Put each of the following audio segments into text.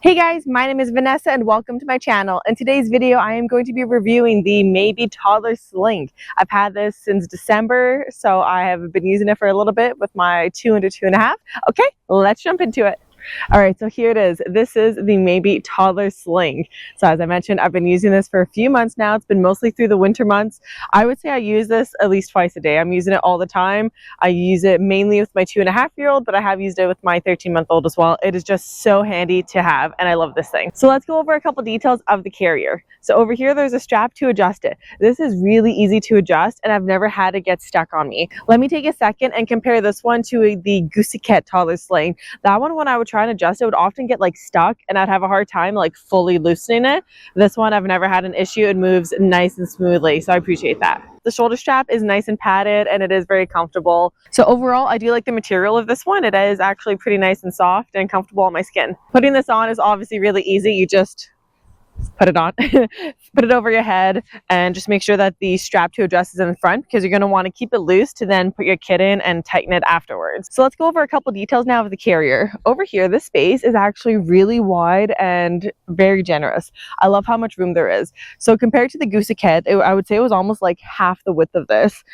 Hey guys, my name is Vanessa and welcome to my channel. In today's video, I am going to be reviewing the Mabē Toddler Sling. I've had this since December, so I have been using it for a little bit with my 2 and a 2.5. Okay, let's jump into it. All right, so here it is. This is the Mabē Toddler Sling. So as I mentioned, I've been using this for a few months now. It's been mostly through the winter months. I would say I use this at least twice a day. I'm using it all the time. I use it mainly with my 2.5-year-old, but I have used it with my 13-month-old as well. It is just so handy to have, and I love this thing. So let's go over a couple details of the carrier. So over here, there's a strap to adjust it. This is really easy to adjust, and I've never had it get stuck on me. Let me take a second and compare this one to the Goosecat Toddler Sling. That one, when I would try and adjust it, would often get like stuck and I'd have a hard time like fully loosening it. This one, I've never had an issue. It moves nice and smoothly, so I appreciate that. The shoulder strap is nice and padded and it is very comfortable. So overall, I do like the material of this one. It is actually pretty nice and soft and comfortable on my skin. Putting this on is obviously really easy. You just put it on, put it over your head, and just make sure that the strap to adjust is in front, because you're going to want to keep it loose to then put your kid in and tighten it afterwards. So let's go over a couple details now of the carrier. Over here, this space is actually really wide and very generous. I love how much room there is. So compared to the Goosecat, I would say it was almost like half the width of this.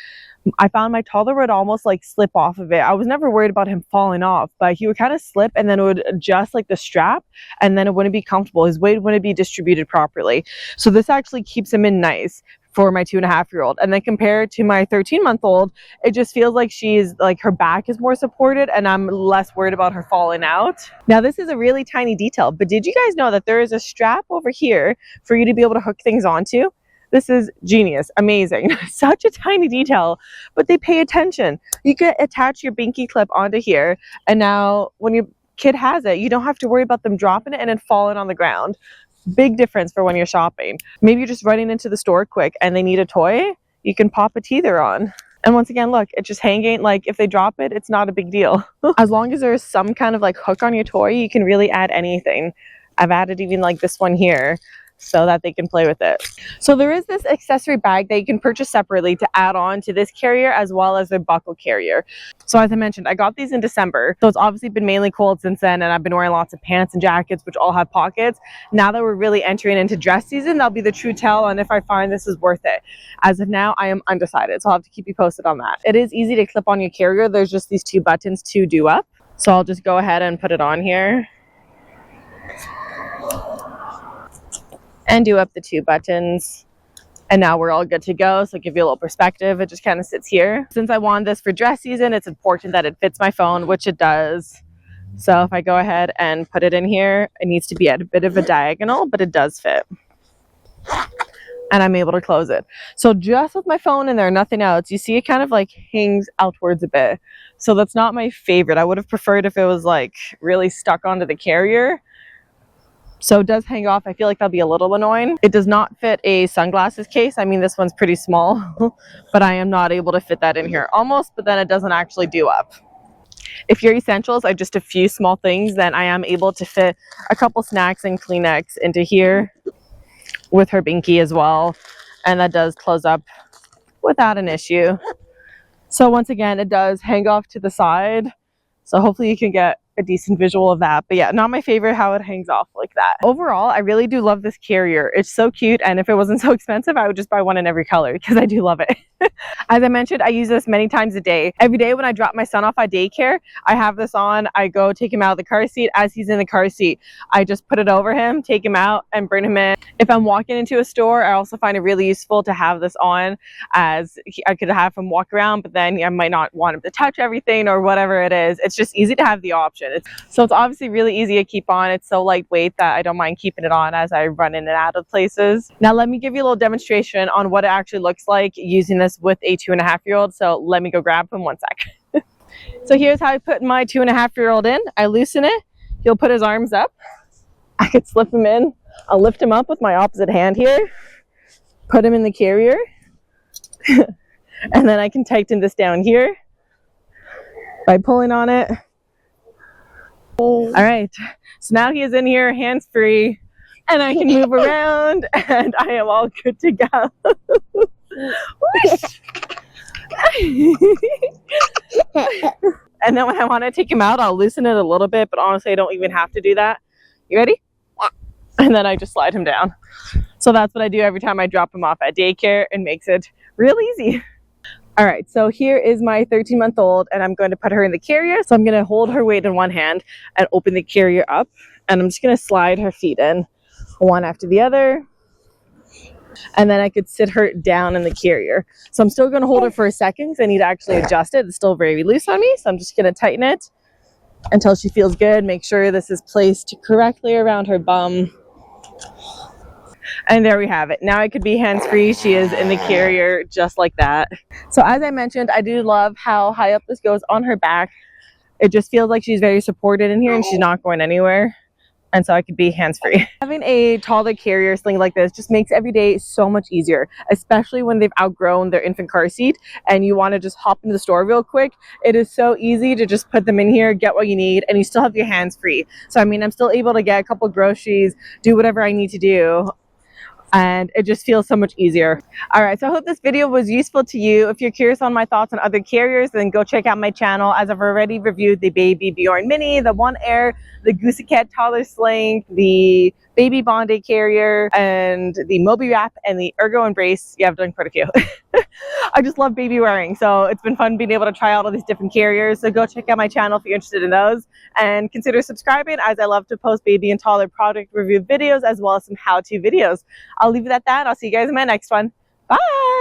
I found my toddler would almost like slip off of it. I was never worried about him falling off, but he would kind of slip and then it would adjust like the strap, and then it wouldn't be comfortable. His weight wouldn't be distributed properly. So this actually keeps him in nice for my 2.5-year-old. And then compared to my 13-month-old, it just feels like she's like, her back is more supported and I'm less worried about her falling out. Now this is a really tiny detail, but did you guys know that there is a strap over here for you to be able to hook things onto? This is genius, amazing. Such a tiny detail, but they pay attention. You can attach your binky clip onto here, and now when your kid has it, you don't have to worry about them dropping it and then falling on the ground. Big difference for when you're shopping. Maybe you're just running into the store quick and they need a toy, you can pop a teether on. And once again, look, it's just hanging. Like if they drop it, it's not a big deal. As long as there's some kind of like hook on your toy, you can really add anything. I've added even like this one here, so that they can play with it. So there is this accessory bag that you can purchase separately to add on to this carrier, as well as their buckle carrier. So as I mentioned, I got these in December, so it's obviously been mainly cold since then, and I've been wearing lots of pants and jackets which all have pockets. Now that we're really entering into dress season, that'll be the true tell on if I find this is worth it. As of now, I am undecided, so I'll have to keep you posted on that. It is easy to clip on your carrier. There's just these two buttons to do up, so I'll just go ahead and put it on here and do up the two buttons, and now we're all good to go. So give you a little perspective, it just kind of sits here. Since I want this for dress season, it's important that it fits my phone, which it does. So if I go ahead and put it in here, it needs to be at a bit of a diagonal, but it does fit, and I'm able to close it. So just with my phone in there, nothing else, you see it kind of like hangs outwards a bit. So that's not my favorite. I would have preferred if it was like really stuck onto the carrier. So it does hang off. I feel like that'll be a little annoying. It does not fit a sunglasses case. I mean, this one's pretty small, but I am not able to fit that in here almost, but then it doesn't actually do up. If your essentials are just a few small things, then I am able to fit a couple snacks and Kleenex into here with her binky as well. And that does close up without an issue. So once again, it does hang off to the side. So hopefully you can get a decent visual of that. But yeah, not my favorite how it hangs off like that. Overall, I really do love this carrier. It's so cute, and if it wasn't so expensive, I would just buy one in every color because I do love it. As I mentioned, I use this many times a day. Every day when I drop my son off at daycare, I have this on. I go take him out of the car seat. As he's in the car seat, I just put it over him, take him out, and bring him in. If I'm walking into a store, I also find it really useful to have this on, as I could have him walk around, but then I might not want him to touch everything or whatever it is. It's just easy to have the option. So it's obviously really easy to keep on. It's so lightweight that I don't mind keeping it on as I run in and out of places. Now let me give you a little demonstration on what it actually looks like using this with a 2.5-year-old. So let me go grab him one sec. So here's how I put my 2.5-year-old in. I loosen it. He'll put his arms up. I could slip him in. I'll lift him up with my opposite hand here. Put him in the carrier. And then I can tighten this down here by pulling on it. All right, so now he is in here hands-free, and I can move around, and I am all good to go. And then when I want to take him out, I'll loosen it a little bit, but honestly, I don't even have to do that. You ready? and then I just slide him down. So that's what I do every time I drop him off at daycare. It makes it real easy. All right, so here is my 13-month-old, and I'm going to put her in the carrier. So I'm going to hold her weight in one hand and open the carrier up, and I'm just going to slide her feet in one after the other. And then I could sit her down in the carrier. So I'm still going to hold her for a second because I need to actually adjust it. It's still very loose on me, so I'm just going to tighten it until she feels good. Make sure this is placed correctly around her bum. And there we have it. Now I could be hands-free. She is in the carrier just like that. So as I mentioned, I do love how high up this goes on her back. It just feels like she's very supported in here and she's not going anywhere. And so I could be hands-free. Having a toddler carrier sling like this just makes every day so much easier, especially when they've outgrown their infant car seat and you want to just hop into the store real quick. It is so easy to just put them in here, get what you need, and you still have your hands free. So I mean, I'm still able to get a couple groceries, do whatever I need to do, and it just feels so much easier. All right, so I hope this video was useful to you. If you're curious on my thoughts on other carriers, then go check out my channel, as I've already reviewed the Baby Bjorn Mini, the One Air, the Goosecat Toddler Sling, the Baby Bondi carrier, and the Mabē Wrap, and the Ergo Embrace. Yeah, I've done quite a few. I just love baby wearing, so it's been fun being able to try out all these different carriers. So go check out my channel if you're interested in those, and consider subscribing, as I love to post baby and toddler product review videos as well as some how-to videos. I'll leave it at that. I'll see you guys in my next one. Bye!